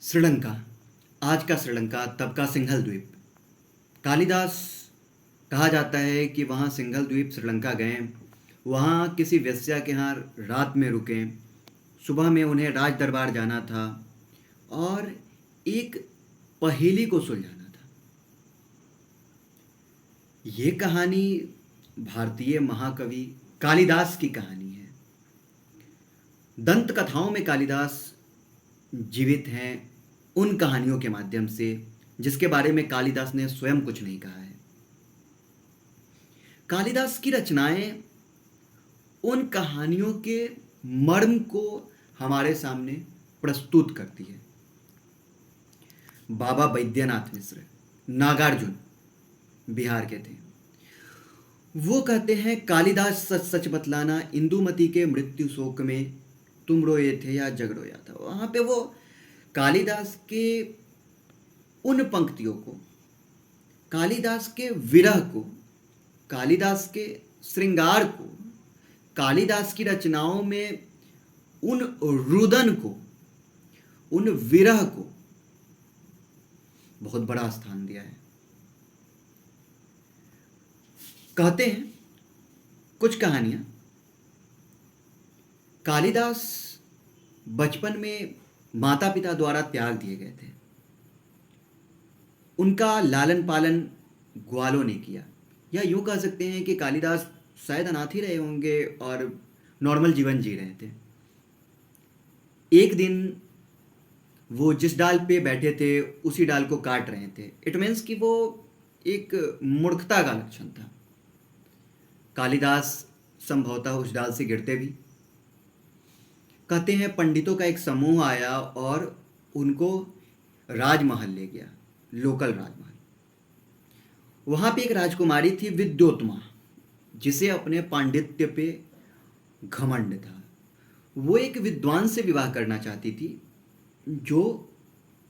श्रीलंका। आज का श्रीलंका तब का सिंघल द्वीप। कालिदास कहा जाता है कि वहाँ सिंघल द्वीप श्रीलंका गए, वहाँ किसी वेश्या के यहाँ रात में रुके, सुबह में उन्हें राज दरबार जाना था और एक पहेली को सुलझाना था। ये कहानी भारतीय महाकवि कालिदास की कहानी है। दंत कथाओं में कालिदास जीवित हैं उन कहानियों के माध्यम से जिसके बारे में कालिदास ने स्वयं कुछ नहीं कहा है। कालिदास की रचनाएं उन कहानियों के मर्म को हमारे सामने प्रस्तुत करती है। बाबा बैद्यनाथ मिश्र नागार्जुन बिहार के थे। वो कहते हैं, कालिदास सच सच बतलाना, इंदुमती के मृत्यु शोक में तुम रोए थे या जग रोया था। वहाँ पे वो कालिदास के उन पंक्तियों को, कालिदास के विरह को, कालिदास के श्रृंगार को, कालिदास की रचनाओं में उन रुदन को, उन विरह को बहुत बड़ा स्थान दिया है। कहते हैं कुछ कहानियां, कालिदास बचपन में माता पिता द्वारा त्याग दिए गए थे। उनका लालन पालन ग्वालों ने किया, या यूं कह सकते हैं कि कालिदास शायद अनाथ ही रहे होंगे और नॉर्मल जीवन जी रहे थे। एक दिन वो जिस डाल पे बैठे थे उसी डाल को काट रहे थे। इट मीन्स कि वो एक मूर्खता का लक्षण था। कालिदास संभवतः उस डाल से गिरते भी। कहते हैं पंडितों का एक समूह आया और उनको राजमहल ले गया, लोकल राजमहल। वहाँ पे एक राजकुमारी थी विद्योत्मा, जिसे अपने पांडित्य पे घमंड था। वो एक विद्वान से विवाह करना चाहती थी जो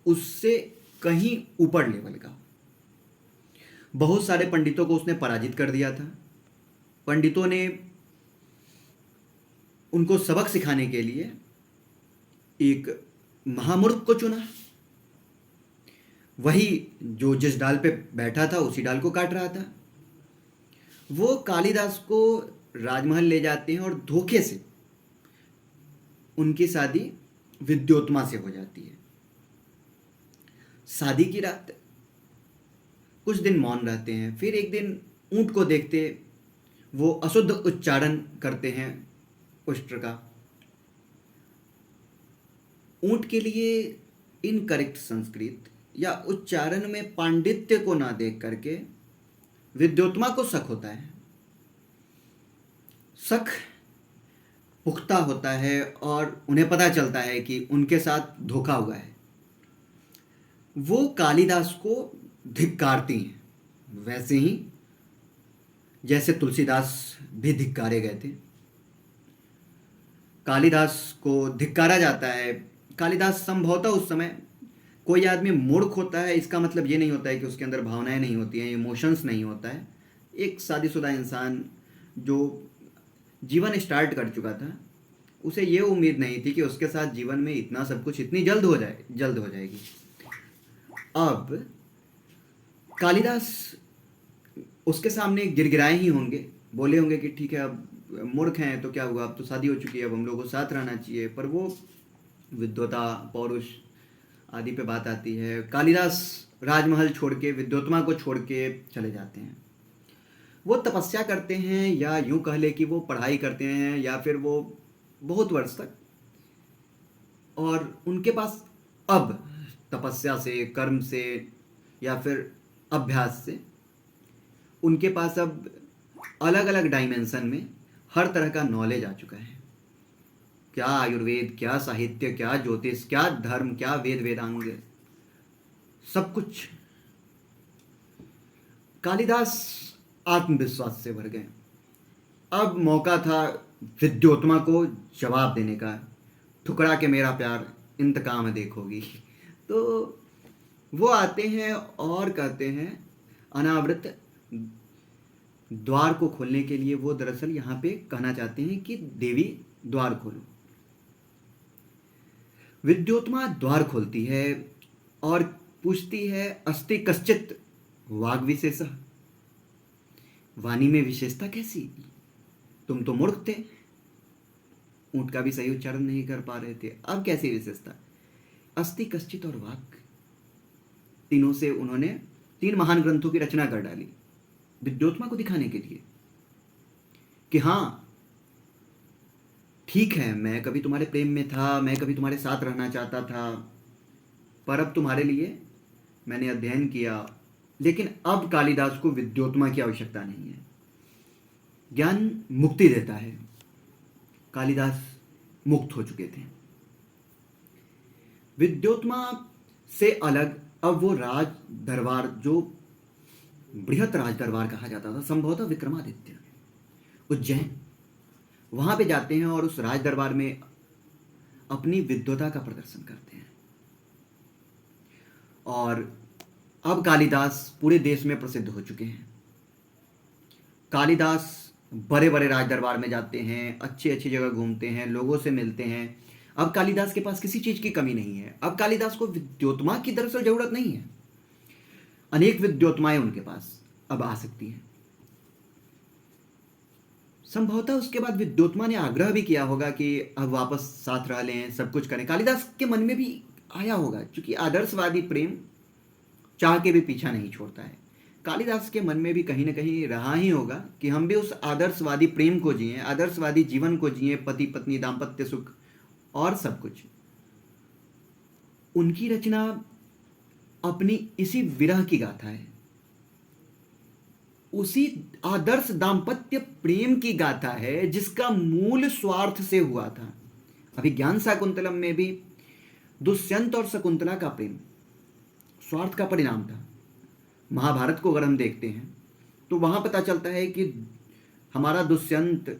उससे कहीं ऊपर लेवल का। बहुत सारे पंडितों को उसने पराजित कर दिया था। पंडितों ने उनको सबक सिखाने के लिए एक महामूर्ख को चुना। वही जो जिस डाल पे बैठा था उसी डाल को काट रहा था। वो कालिदास को राजमहल ले जाते हैं और धोखे से उनकी शादी विद्योत्मा से हो जाती है। शादी की रात कुछ दिन मौन रहते हैं। फिर एक दिन ऊंट को देखते वो अशुद्ध उच्चारण करते हैं उष्ट्र का। ऊंट के लिए इनकरेक्ट संस्कृत या उच्चारण में पांडित्य को ना देख करके विद्योत्मा को शक होता है। शक पुख्ता होता है और उन्हें पता चलता है कि उनके साथ धोखा हुआ है। वो कालिदास को धिक्कारती हैं, वैसे ही जैसे तुलसीदास भी धिक्कारे गए थे। कालिदास को धिक्कारा जाता है। कालिदास संभवतः उस समय, कोई आदमी मूर्ख होता है इसका मतलब ये नहीं होता है कि उसके अंदर भावनाएं नहीं होती हैं, इमोशंस नहीं होता है। एक शादीशुदा इंसान जो जीवन स्टार्ट कर चुका था, उसे ये उम्मीद नहीं थी कि उसके साथ जीवन में इतना सब कुछ इतनी जल्द हो जाएगी। अब कालिदास उसके सामने गिड़गिड़ाए ही होंगे, बोले होंगे कि ठीक है, अब मूर्ख हैं तो क्या हुआ, अब तो शादी हो चुकी है, अब हम लोगों को साथ रहना चाहिए। पर वो विद्वता, पौरुष आदि पे बात आती है। कालिदास राजमहल छोड़ के, विद्योत्मा को छोड़ के चले जाते हैं। वो तपस्या करते हैं, या यूं कह ले कि वो पढ़ाई करते हैं, या फिर वो बहुत वर्ष तक, और उनके पास अब तपस्या से, कर्म से या फिर अभ्यास से उनके पास अब अलग अलग डायमेंशन में हर तरह का नॉलेज आ चुका है। क्या आयुर्वेद, क्या साहित्य, क्या ज्योतिष, क्या धर्म, क्या वेद वेदांग, सब कुछ। कालिदास आत्मविश्वास से भर गए। अब मौका था विद्योत्मा को जवाब देने का। ठुकरा के मेरा प्यार इंतकाम देखोगी। तो वो आते हैं और कहते हैं, अनावृत द्वार को खोलने के लिए वो दरअसल यहाँ पे कहना चाहते हैं कि देवी द्वार खोलो। विद्योत्मा द्वार खोलती है और पूछती है, अस्ति कश्चित वाग विशेषः, वाणी में विशेषता कैसी? तुम तो मूर्ख थे, ऊंट का भी सही उच्चारण नहीं कर पा रहे थे, अब कैसी विशेषता? अस्ति कश्चित और वाक, तीनों से उन्होंने 3 महान ग्रंथों की रचना कर डाली विद्योत्मा को दिखाने के लिए कि हाँ ठीक है, मैं कभी तुम्हारे प्रेम में था, मैं कभी तुम्हारे साथ रहना चाहता था, पर अब तुम्हारे लिए मैंने अध्ययन किया, लेकिन अब कालिदास को विद्योत्मा की आवश्यकता नहीं है। ज्ञान मुक्ति देता है, कालिदास मुक्त हो चुके थे। विद्योत्मा से अलग अब वो राज दरबार, जो बृहत राज दरबार कहा जाता था, संभवतः विक्रमादित्य, उज्जैन, वहां पे जाते हैं और उस राज दरबार में अपनी विद्वता का प्रदर्शन करते हैं। और अब कालिदास पूरे देश में प्रसिद्ध हो चुके हैं। कालिदास बड़े बड़े राज दरबार में जाते हैं, अच्छी अच्छी जगह घूमते हैं, लोगों से मिलते हैं। अब कालिदास के पास किसी चीज की कमी नहीं है। अब कालिदास को विद्योत्मा की दरअसल जरूरत नहीं है, अनेक विद्योत्माएं उनके पास अब आ सकती हैं। संभवतः उसके बाद विद्योत्मा ने आग्रह भी किया होगा कि अब वापस साथ रह लें, सब कुछ करें। कालिदास के मन में भी आया होगा, क्योंकि आदर्शवादी प्रेम चाह के भी पीछा नहीं छोड़ता है। कालिदास के मन में भी कहीं ना कहीं रहा ही होगा कि हम भी उस आदर्शवादी प्रेम को जिए, आदर्शवादी जीवन को जिए, पति पत्नी दाम्पत्य सुख और सब कुछ। उनकी रचना अपनी इसी विरह की गाथा है, उसी आदर्श दाम्पत्य प्रेम की गाथा है जिसका मूल स्वार्थ से हुआ था। अभिज्ञान शाकुंतलम में भी दुष्यंत और शकुंतला का प्रेम स्वार्थ का परिणाम था। महाभारत को अगर हम देखते हैं तो वहां पता चलता है कि हमारा दुष्यंत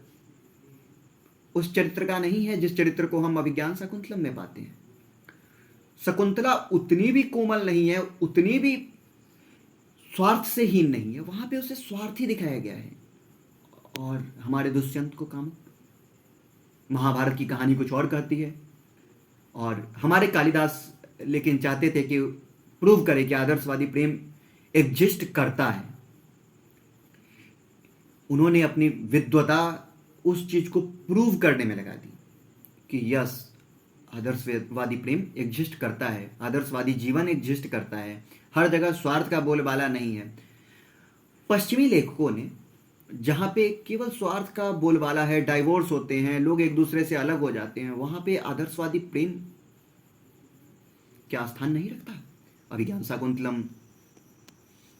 उस चरित्र का नहीं है जिस चरित्र को हम अभिज्ञान शाकुंतलम में पाते हैं। शकुंतला उतनी भी कोमल नहीं है, उतनी भी स्वार्थ से हीन नहीं है, वहां पे उसे स्वार्थी दिखाया गया है। और हमारे दुष्यंत को कामुक। महाभारत की कहानी कुछ और कहती है, और हमारे कालिदास लेकिन चाहते थे कि प्रूव करे कि आदर्शवादी प्रेम एग्जिस्ट करता है। उन्होंने अपनी विद्वता उस चीज को प्रूव करने में लगा दी कि यस, आदर्शवादी प्रेम एग्जिस्ट करता है, आदर्शवादी जीवन एग्जिस्ट करता है, हर जगह स्वार्थ का बोलबाला नहीं है। पश्चिमी लेखकों ने जहां पे केवल स्वार्थ का बोलबाला है, डाइवोर्स होते हैं, लोग एक दूसरे से अलग हो जाते हैं, वहां पे आदर्शवादी प्रेम क्या स्थान नहीं रखता। अभिज्ञान शाकुंतलम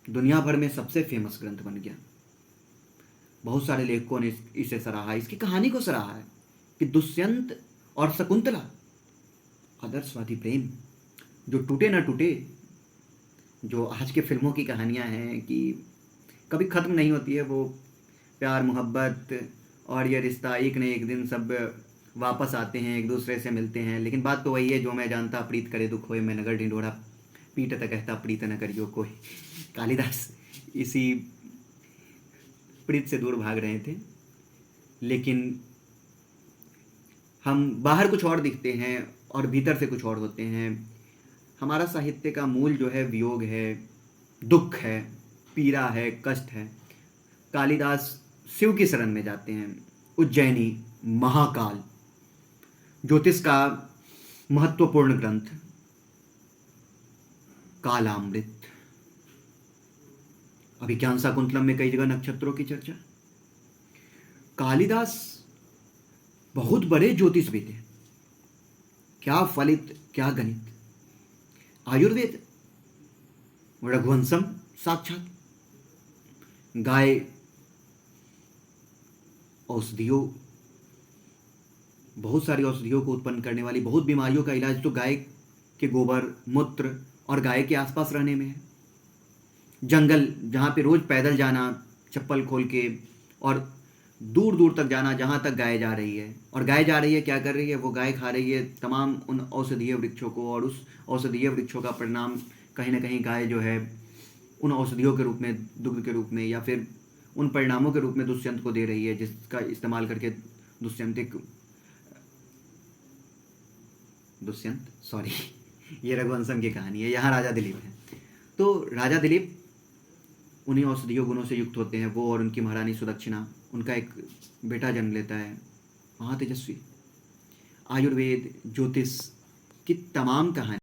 दुनिया भर में सबसे फेमस ग्रंथ बन गया। बहुत सारे लेखकों ने इसे सराहा, इसकी कहानी को सराहा है कि दुष्यंत और शकुंतला, आदर्शवादी प्रेम जो टूटे ना टूटे, जो आज के फिल्मों की कहानियां हैं कि कभी ख़त्म नहीं होती है, वो प्यार मोहब्बत और ये रिश्ता, एक न एक दिन सब वापस आते हैं, एक दूसरे से मिलते हैं। लेकिन बात तो वही है, जो मैं जानता प्रीत करे दुख होए, मैं नगर ढिंढोरा पीट तक कहता प्रीत न करियो कोई। कालिदास इसी प्रीत से दूर भाग रहे थे, लेकिन हम बाहर कुछ और दिखते हैं और भीतर से कुछ और होते हैं। हमारा साहित्य का मूल जो है वियोग है, दुख है, पीड़ा है, कष्ट है। कालिदास शिव की शरण में जाते हैं। उज्जैनी महाकाल, ज्योतिष का महत्वपूर्ण ग्रंथ कालामृत। अभिज्ञान शाकुंतलम में कई जगह नक्षत्रों की चर्चा। कालिदास बहुत बड़े ज्योतिषविद थे, क्या फलित क्या गणित। आयुर्वेद, रघुवंशम साक्षात, गाय औषधियों, बहुत सारी औषधियों को उत्पन्न करने वाली, बहुत बीमारियों का इलाज तो गाय के गोबर मूत्र और गाय के आसपास रहने में है। जंगल जहाँ पे रोज पैदल जाना चप्पल खोल के, और दूर दूर तक जाना जहाँ तक गाय जा रही है। और गाय जा रही है, क्या कर रही है? वो गाय खा रही है तमाम उन औषधीय वृक्षों को, और उस औषधीय वृक्षों का परिणाम कहीं ना कहीं गाय जो है उन औषधियों के रूप में, दुग्ध के रूप में, या फिर उन परिणामों के रूप में दुष्यंत को दे रही है, जिसका इस्तेमाल करके दुष्यंत एक दुष्यंत, सॉरी ये रघुवंशम की कहानी है, यहाँ राजा दिलीप है। तो राजा दिलीप उन्हीं औषधीय गुणों से युक्त होते हैं, वो और उनकी महारानी सुदक्षिणा। उनका एक बेटा जन्म लेता है, महातेजस्वी। आयुर्वेद, ज्योतिष की तमाम कहानी